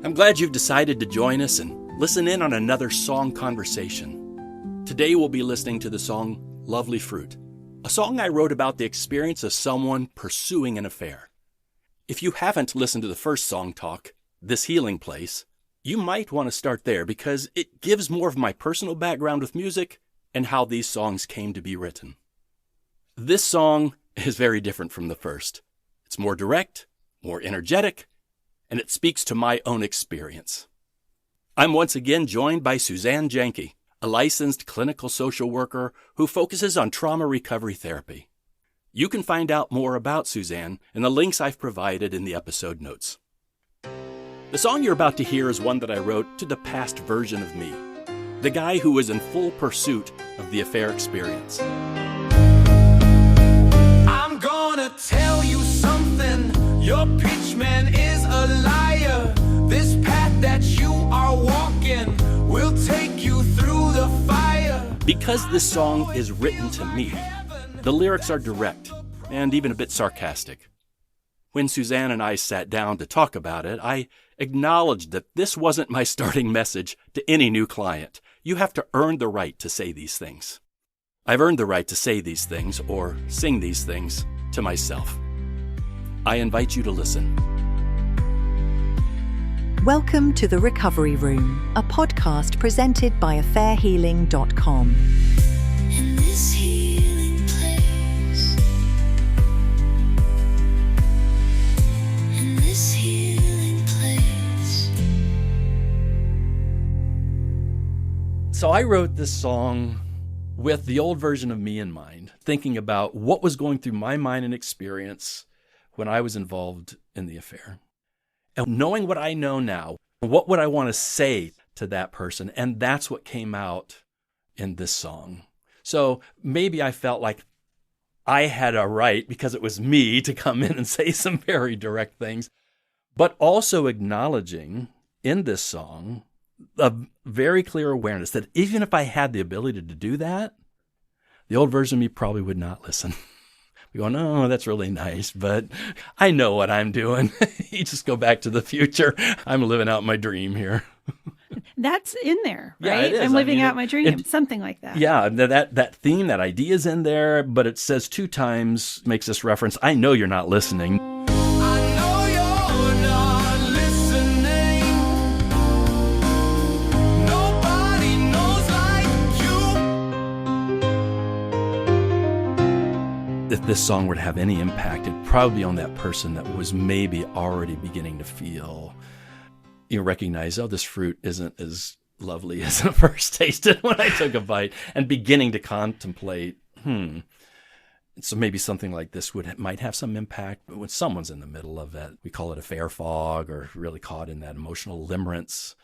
I'm glad you've decided to join us and listen in on another song conversation. Today we'll be listening to the song Lovey Fruit, a song I wrote about the experience of someone pursuing an affair. If you haven't listened to the first SongTalk, This Healing Place, you might want to start there because it gives more of my personal background with music and how these songs came to be written. This song is very different from the first. It's more direct, more energetic, and it speaks to my own experience. I'm once again joined by Suzanne Jahnke, a licensed clinical social worker who focuses on trauma recovery therapy. You can find out more about Suzanne in the links I've provided in the episode notes. The song you're about to hear is one that I wrote to the past version of me, the guy who was in full pursuit of the affair experience. I'm gonna tell you something. Your pitchman is a liar. This path that you are walking will take you through the fire. Because this song is written to me, the lyrics are direct and even a bit sarcastic. When Suzanne and I sat down to talk about it, I acknowledged that this wasn't my starting message to any new client. You have to earn the right to say these things. I've earned the right to say these things or sing these things to myself. I invite you to listen. Welcome to The Recovery Room, a podcast presented by affairhealing.com. In this healing place, in this healing place. So I wrote this song with the old version of me in mind, thinking about what was going through my mind and experience when I was involved in the affair. And knowing what I know now, what would I want to say to that person? And that's what came out in this song. So maybe I felt like I had a right, because it was me, to come in and say some very direct things, but also acknowledging in this song a very clear awareness that even if I had the ability to do that, the old version of me probably would not listen. We go, no, that's really nice, but I know what I'm doing. You just go back to the future. I'm living out my dream here. That's in there, right? Yeah, it is. I'm living I mean, out my dream, something like that. Yeah, that theme, that idea is in there, but it says 2 times, makes this reference, I know you're not listening. I know you're not listening. Nobody knows like you. If this song were to have any impact, it'd probably be on that person that was maybe already beginning to feel, recognize, oh, this fruit isn't as lovely as it first tasted when I took a bite, and beginning to contemplate, so maybe something like this might have some impact. But when someone's in the middle of it, we call it affair fog, or really caught in that emotional limerence,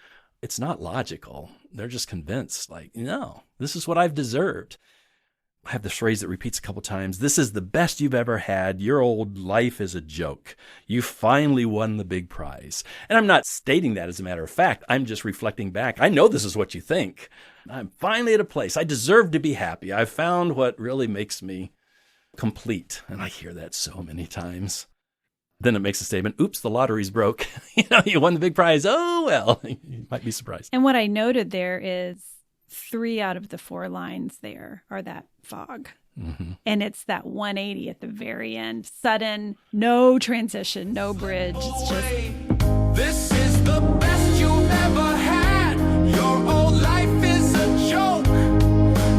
it's not logical. They're just convinced, like, no, this is what I've deserved. I have this phrase that repeats a couple times. This is the best you've ever had. Your old life is a joke. You finally won the big prize. And I'm not stating that as a matter of fact. I'm just reflecting back. I know this is what you think. I'm finally at a place. I deserve to be happy. I've found what really makes me complete. And I hear that so many times. Then it makes a statement, oops, the lottery's broke. You won the big prize. Oh, well, you might be surprised. And what I noted there is 3 out of the 4 lines there are that fog. Mm-hmm. And it's that 180 at the very end. Sudden, no transition, no bridge. It's just, This is the best you've ever had. Your old life is a joke.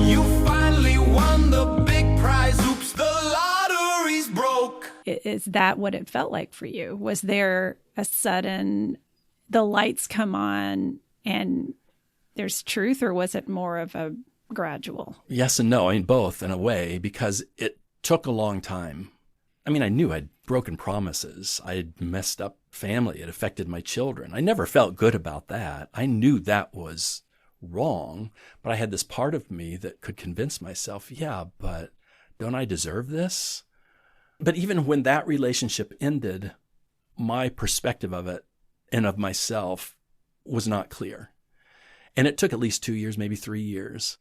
You finally won the big prize. Oops, the lottery's broke. is that what it felt like for you? Was there a sudden, the lights come on and there's truth, or was it more of a gradual? Yes and no. I mean, both in a way, because it took a long time. I mean, I knew I'd broken promises. I had messed up family. It affected my children. I never felt good about that. I knew that was wrong, but I had this part of me that could convince myself, yeah, but don't I deserve this? But even when that relationship ended, my perspective of it and of myself was not clear. And it took at least 2 years, maybe 3 years,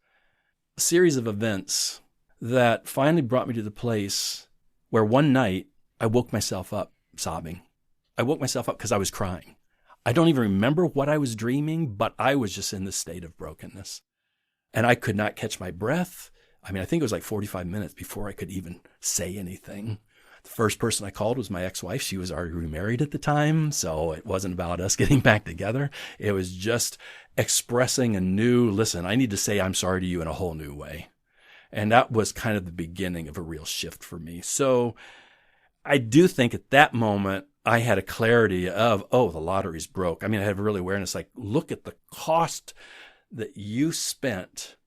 a series of events that finally brought me to the place where one night I woke myself up sobbing. I woke myself up because I was crying. I don't even remember what I was dreaming, but I was just in this state of brokenness. And I could not catch my breath. I mean, I think it was like 45 minutes before I could even say anything. The first person I called was my ex-wife. She was already remarried at the time, so it wasn't about us getting back together. It was just expressing a new, listen, I need to say I'm sorry to you in a whole new way. And that was kind of the beginning of a real shift for me. So I do think at that moment, I had a clarity of, oh, the lottery's broke. I mean, I had real awareness, like, look at the cost that you spent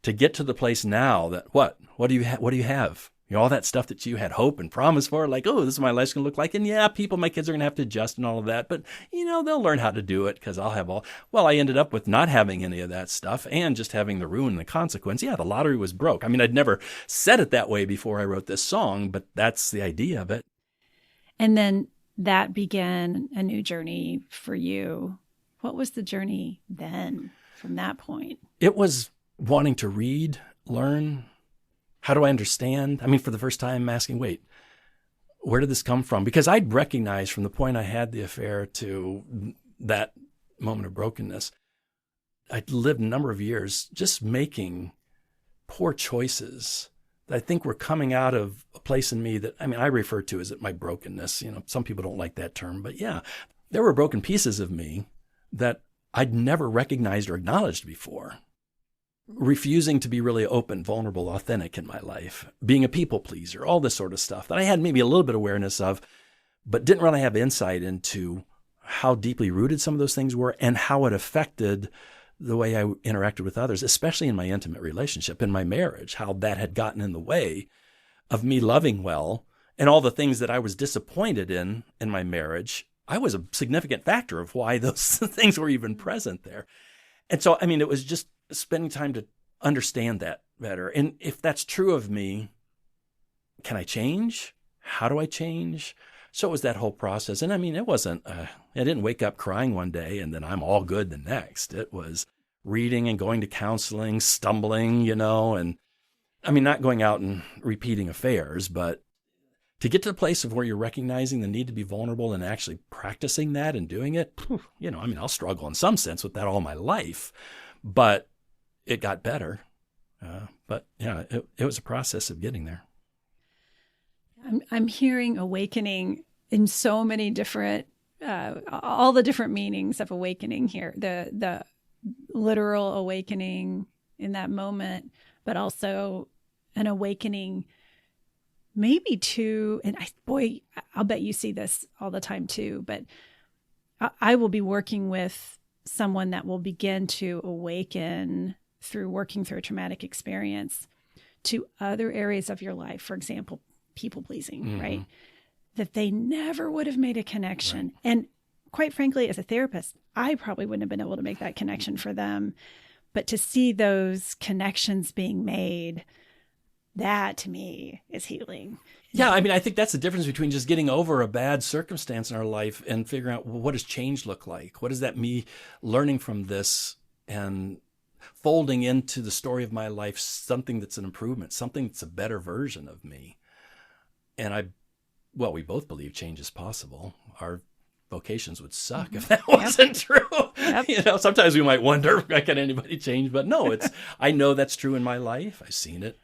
to get to the place now that what do you have? You know, all that stuff that you had hope and promise for, like, oh, this is what my life's going to look like. And yeah, my kids are going to have to adjust and all of that. But, you know, they'll learn how to do it because I'll have well, I ended up with not having any of that stuff and just having the ruin and the consequence. Yeah, the lottery was broke. I mean, I'd never said it that way before I wrote this song, but that's the idea of it. And then that began a new journey for you. What was the journey then from that point? It was wanting to read, learn. How do I understand? I mean, for the first time, I'm asking, wait, where did this come from? Because I'd recognized from the point I had the affair to that moment of brokenness, I'd lived a number of years just making poor choices that I think were coming out of a place in me that, I mean, I refer to as my brokenness. You know, some people don't like that term, but yeah, there were broken pieces of me that I'd never recognized or acknowledged before. Refusing to be really open, vulnerable, authentic in my life, being a people pleaser, all this sort of stuff that I had maybe a little bit of awareness of, but didn't really have insight into how deeply rooted some of those things were and how it affected the way I interacted with others, especially in my intimate relationship, in my marriage, how that had gotten in the way of me loving well and all the things that I was disappointed in my marriage. I was a significant factor of why those things were even present there. And so, I mean, it was just spending time to understand that better. And if that's true of me, can I change? How do I change? So it was that whole process. And I mean, it wasn't, I didn't wake up crying one day and then I'm all good the next. It was reading and going to counseling, stumbling, you know, and I mean, not going out and repeating affairs, but to get to the place of where you're recognizing the need to be vulnerable and actually practicing that and doing it, you know, I mean, I'll struggle in some sense with that all my life, but it got better. But yeah, it was a process of getting there. I'm hearing awakening in so many different, all the different meanings of awakening here. The literal awakening in that moment, but also an awakening maybe to, and I'll bet you see this all the time too, but I will be working with someone that will begin to awaken through working through a traumatic experience to other areas of your life. For example, people pleasing, right? That they never would have made a connection. Right. And quite frankly, as a therapist, I probably wouldn't have been able to make that connection for them. But to see those connections being made, that to me is healing. Yeah, I mean, I think that's the difference between just getting over a bad circumstance in our life and figuring out, well, what does change look like? What is that me learning from this and folding into the story of my life something that's an improvement, something that's a better version of me? And we both believe change is possible. Our vocations would suck if that wasn't true. Yep. You know, sometimes we might wonder, can anybody change? But no, I know that's true in my life. I've seen it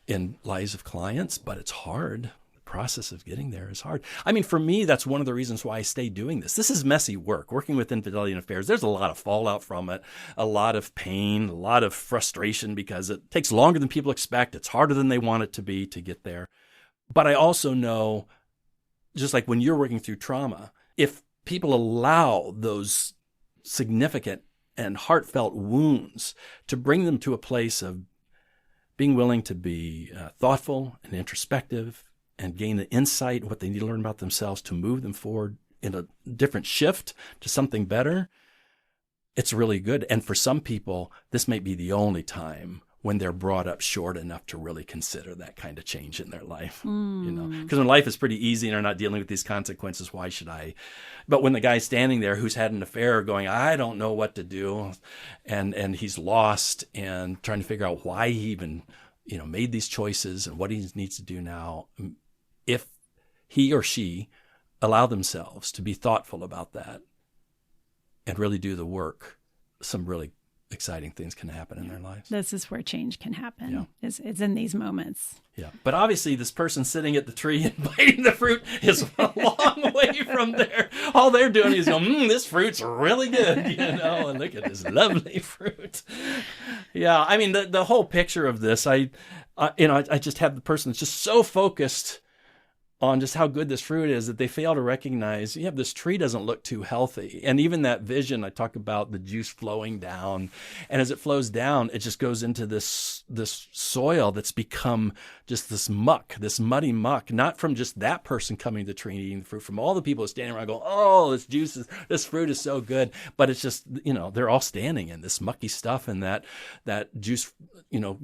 in lives of clients, but it's hard. The process of getting there is hard. I mean, for me, that's one of the reasons why I stay doing this. This is messy work, working with infidelity and affairs. There's a lot of fallout from it, a lot of pain, a lot of frustration because it takes longer than people expect. It's harder than they want it to be to get there. But I also know, just like when you're working through trauma, if people allow those significant and heartfelt wounds to bring them to a place of being willing to be thoughtful and introspective and gain the insight, what they need to learn about themselves to move them forward in a different shift to something better, it's really good. And for some people, this may be the only time when they're brought up short enough to really consider that kind of change in their life, you know, because when life is pretty easy and they're not dealing with these consequences, why should I? But when the guy's standing there who's had an affair going, I don't know what to do, and he's lost and trying to figure out why he even, you know, made these choices and what he needs to do now, if he or she allow themselves to be thoughtful about that and really do the work, some really exciting things can happen in their lives. This is where change can happen. Yeah. It's in these moments. Yeah. But obviously this person sitting at the tree and biting the fruit is a long way from there. All they're doing is going, this fruit's really good, and look at this lovely fruit. Yeah. I mean, the whole picture of this, I just have the person that's just so focused on just how good this fruit is that they fail to recognize, this tree doesn't look too healthy. And even that vision, I talk about the juice flowing down. And as it flows down, it just goes into this soil that's become just this muck, this muddy muck, not from just that person coming to the tree and eating the fruit, from all the people standing around going, oh, this fruit is so good. But it's just, they're all standing in this mucky stuff and that juice,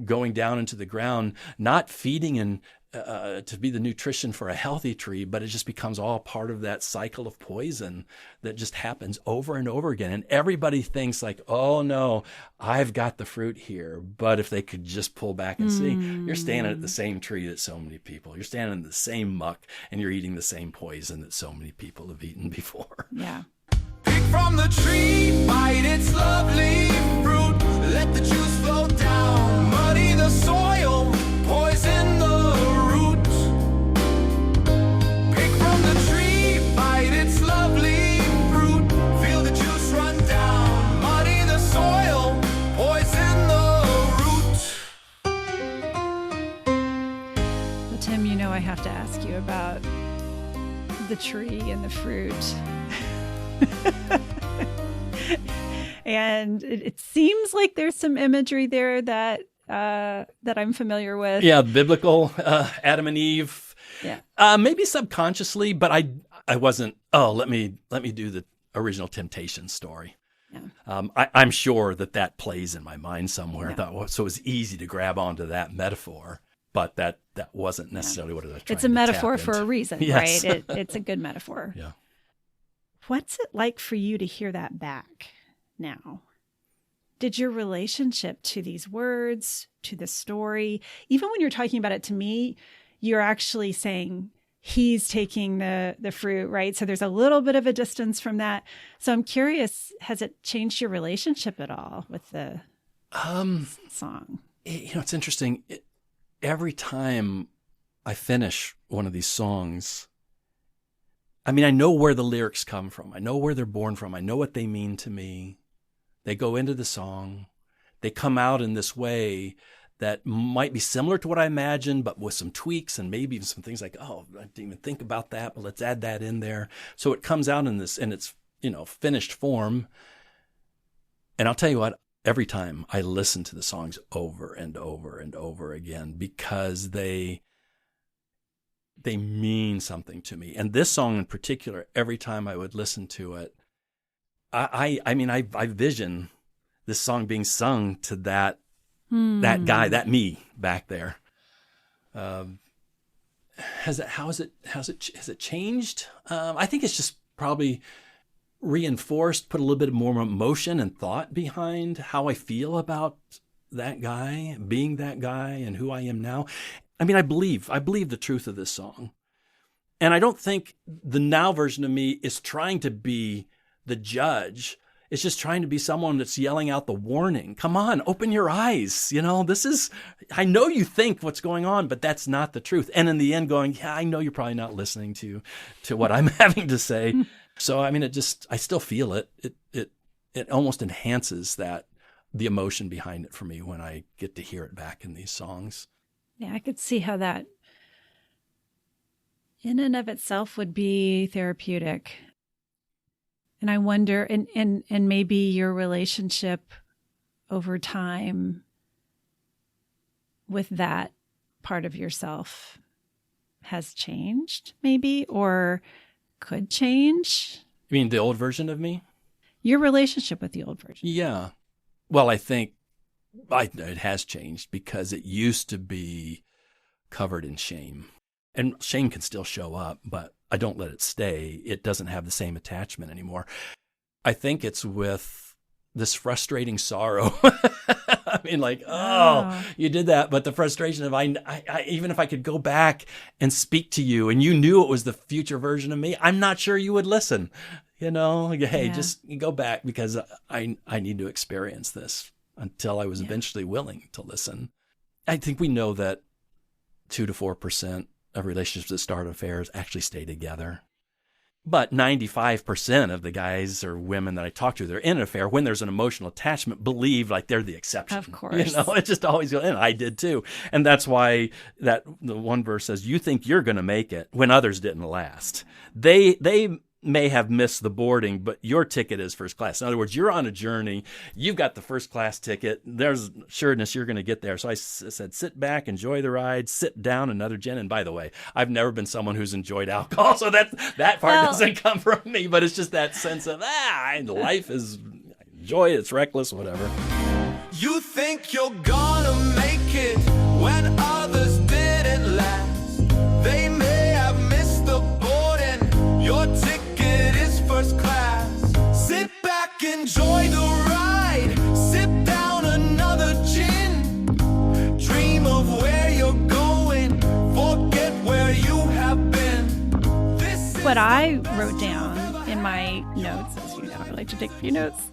going down into the ground, not feeding and to be the nutrition for a healthy tree, but it just becomes all part of that cycle of poison that just happens over and over again. And everybody thinks like, oh no, I've got the fruit here. But if they could just pull back and see, you're standing at the same tree that so many people, you're standing in the same muck and you're eating the same poison that so many people have eaten before. Yeah. Pick from the tree, bite its lovely fruit. Let the juice flow down, muddy the soil, poison the root. Pick from the tree, bite its lovely fruit. Feel the juice run down, muddy the soil, poison the root. Well, Tim, I have to ask you about the tree and the fruit. And it seems like there's some imagery there that I'm familiar with. Yeah, biblical Adam and Eve. Yeah. Maybe subconsciously, but I wasn't. Oh, let me do the original Temptation story. Yeah. I'm sure that plays in my mind somewhere. Yeah. I thought, well, so it was easy to grab onto that metaphor, but that wasn't necessarily what I was trying. It's a metaphor for a reason, yes. right? It's a good metaphor. Yeah. What's it like for you to hear that back now? Did your relationship to these words, to the story, even when you're talking about it to me, you're actually saying he's taking the fruit, right? So there's a little bit of a distance from that. So I'm curious, has it changed your relationship at all with the song? It's interesting. Every time I finish one of these songs, I mean, I know where the lyrics come from. I know where they're born from. I know what they mean to me. They go into the song. They come out in this way that might be similar to what I imagined, but with some tweaks and maybe even some things like, oh, I didn't even think about that, but let's add that in there. So it comes out in this, and it's, finished form. And I'll tell you what, every time I listen to the songs over and over and over again, because they mean something to me. And this song in particular, every time I would listen to it, I vision this song being sung to that guy, that me back there. Has it changed? I think it's just probably reinforced, put a little bit more emotion and thought behind how I feel about that guy, being that guy, and who I am now. I mean, I believe the truth of this song. And I don't think the now version of me is trying to be the judge. It's just trying to be someone that's yelling out the warning. Come on, open your eyes. I know you think what's going on, but that's not the truth. And in the end going, yeah, I know you're probably not listening to what I'm having to say. So, I mean, I still feel it. It almost enhances the emotion behind it for me when I get to hear it back in these songs. Yeah, I could see how that in and of itself would be therapeutic. And I wonder, and maybe your relationship over time with that part of yourself has changed, maybe, or could change. You mean the old version of me? Your relationship with the old version. Yeah. Well, I think it has changed because it used to be covered in shame. And shame can still show up, but I don't let it stay. It doesn't have the same attachment anymore. I think it's with this frustrating sorrow. I mean, like, oh, you did that. But the frustration of I even if I could go back and speak to you and you knew it was the future version of me, I'm not sure you would listen. Hey, Yeah. just go back because I need to experience this until I was eventually willing to listen. I think we know that 2 to 4% of relationships that start affairs actually stay together. But 95% of the guys or women that I talk to, they're in an affair when there's an emotional attachment, believe like they're the exception. Of course. It just always goes, and I did too. And that's why the one verse says, you think you're going to make it when others didn't last. They may have missed the boarding, but your ticket is first class. In other words, you're on a journey. You've got the first class ticket. There's sureness you're going to get there. So I said, sit back, enjoy the ride, sit down, another gin. And by the way, I've never been someone who's enjoyed alcohol, so that part doesn't come from me. But it's just that sense of, life is joy, it's reckless, whatever. You think you're gonna make it when others didn't last. They may have missed the boarding. Your ticket is first class. Sit back, enjoy the ride. Sip down another gin. Dream of where you're going. Forget where you have been. This is What I wrote down in my notes, as you know, I like to take a few notes,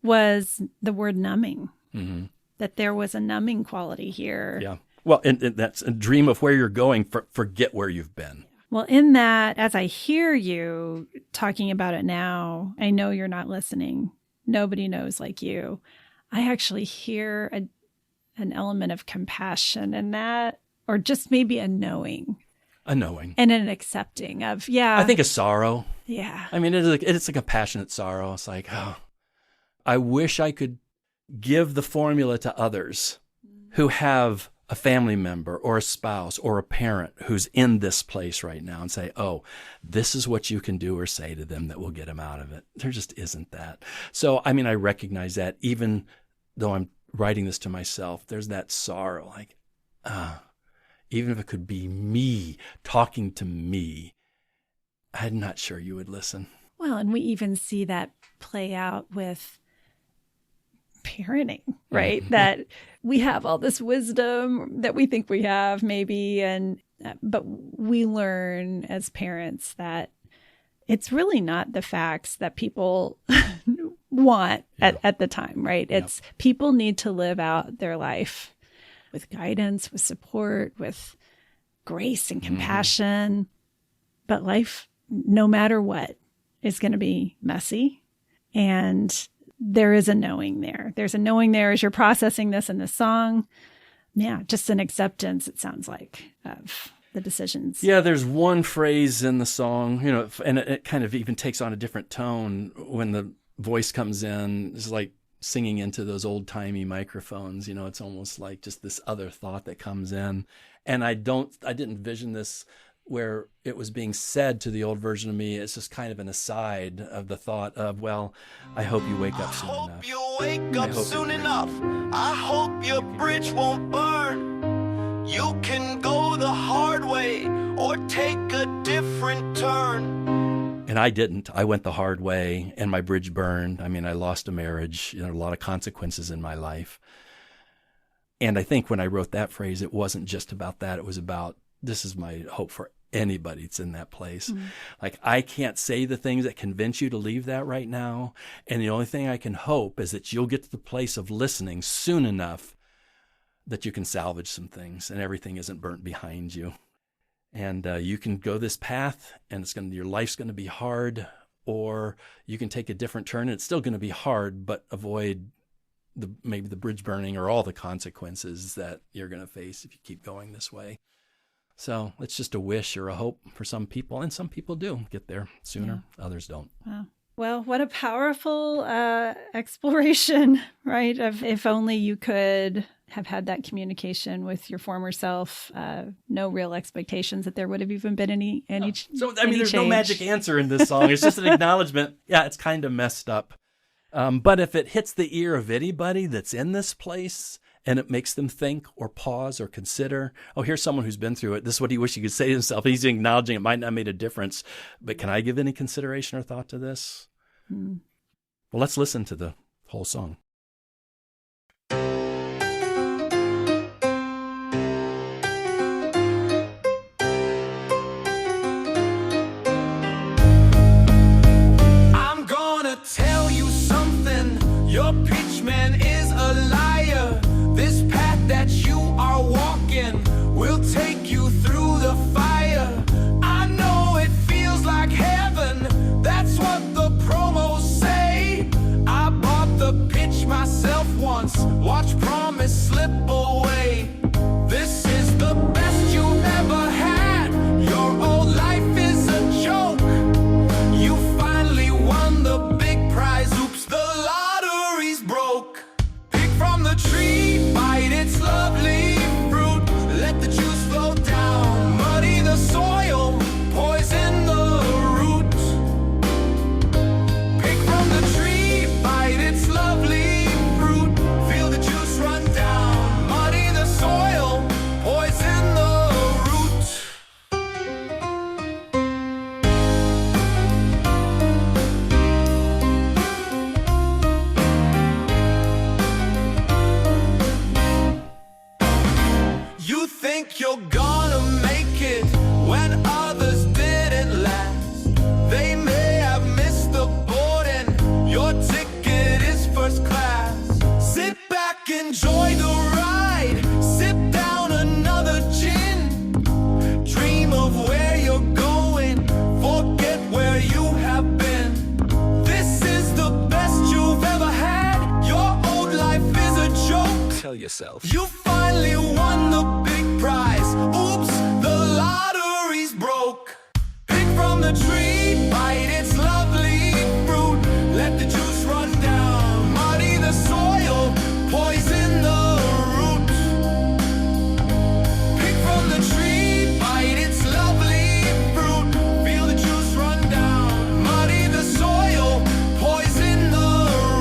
was the word numbing. Mm-hmm. That there was a numbing quality here. Yeah. Well, and that's a dream of where you're going. Forget where you've been. Well, in that, as I hear you talking about it now, I know you're not listening. Nobody knows like you. I actually hear an element of compassion in that, or just maybe a knowing. A knowing. And an accepting of, I think a sorrow. Yeah. I mean, it's a compassionate sorrow. It's like, I wish I could give the formula to others who have a family member or a spouse or a parent who's in this place right now and say, this is what you can do or say to them that will get them out of it. There just isn't that. So, I mean, I recognize that even though I'm writing this to myself, there's that sorrow, like, even if it could be me talking to me, I'm not sure you would listen. Well, and we even see that play out with parenting, right? That we have all this wisdom that we think we have maybe, but we learn as parents that it's really not the facts that people want at the time, right? It's people need to live out their life with guidance, with support, with grace and compassion. But life, no matter what, is going to be messy. And there is a knowing there. There's a knowing there as you're processing this in the song. Yeah, just an acceptance, it sounds like, of the decisions. Yeah, there's one phrase in the song, and it kind of even takes on a different tone when the voice comes in. It's like singing into those old-timey microphones. It's almost like just this other thought that comes in. And I didn't vision this where it was being said to the old version of me. It's just kind of an aside of the thought of, I hope you wake up soon enough. I hope you wake up soon enough. I hope your bridge won't burn. You can go the hard way or take a different turn. And I didn't. I went the hard way and my bridge burned. I mean, I lost a marriage, a lot of consequences in my life. And I think when I wrote that phrase, it wasn't just about that. It was about, this is my hope for anybody that's in that place. Like, I can't say the things that convince you to leave that right now. And the only thing I can hope is that you'll get to the place of listening soon enough that you can salvage some things and everything isn't burnt behind you. And you can go this path and your life's going to be hard, or you can take a different turn and it's still going to be hard, but avoid maybe the bridge burning or all the consequences that you're going to face if you keep going this way. So it's just a wish or a hope for some people, and some people do get there sooner. Others don't. Wow. Well, what a powerful exploration, right? Of if only you could have had that communication with your former self, no real expectations that there would have even been any So, I mean, there's no change. magic answer in this song. It's just an acknowledgement. Yeah, it's kind of messed up. But if it hits the ear of anybody that's in this place, and it makes them think or pause or consider, here's someone who's been through it. This is what he wished he could say to himself. He's acknowledging it might not have made a difference, but can I give any consideration or thought to this? Well, let's listen to the whole song. think you're gonna make it when others didn't last. They may have missed the boat and your ticket is first class. Sit back, enjoy the ride, sip down another gin. Dream of where you're going, forget where you have been. This is the best you've ever had. Your old life is a joke. Tell yourself. You finally won the big prize. Oops, the lottery's broke. Pick from the tree, bite its lovely fruit. Let the juice run down, muddy the soil, poison the roots. Pick from the tree, bite its lovely fruit. Feel the juice run down, muddy the soil, poison the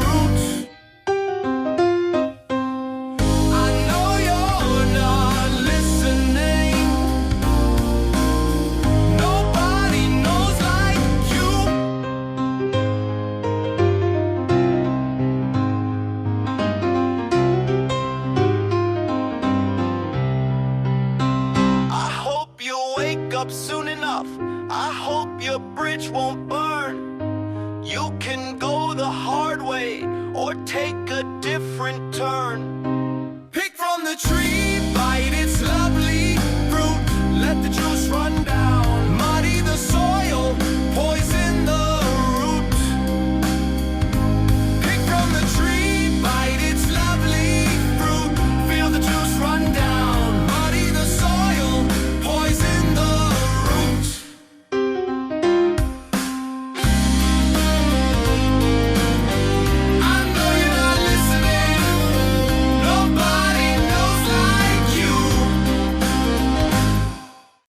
roots. I know you're not listening. Nobody knows like you. I hope you wake up soon enough. I hope your bridge won't burn. You can go the hard way or take a different turn. Pick from the tree.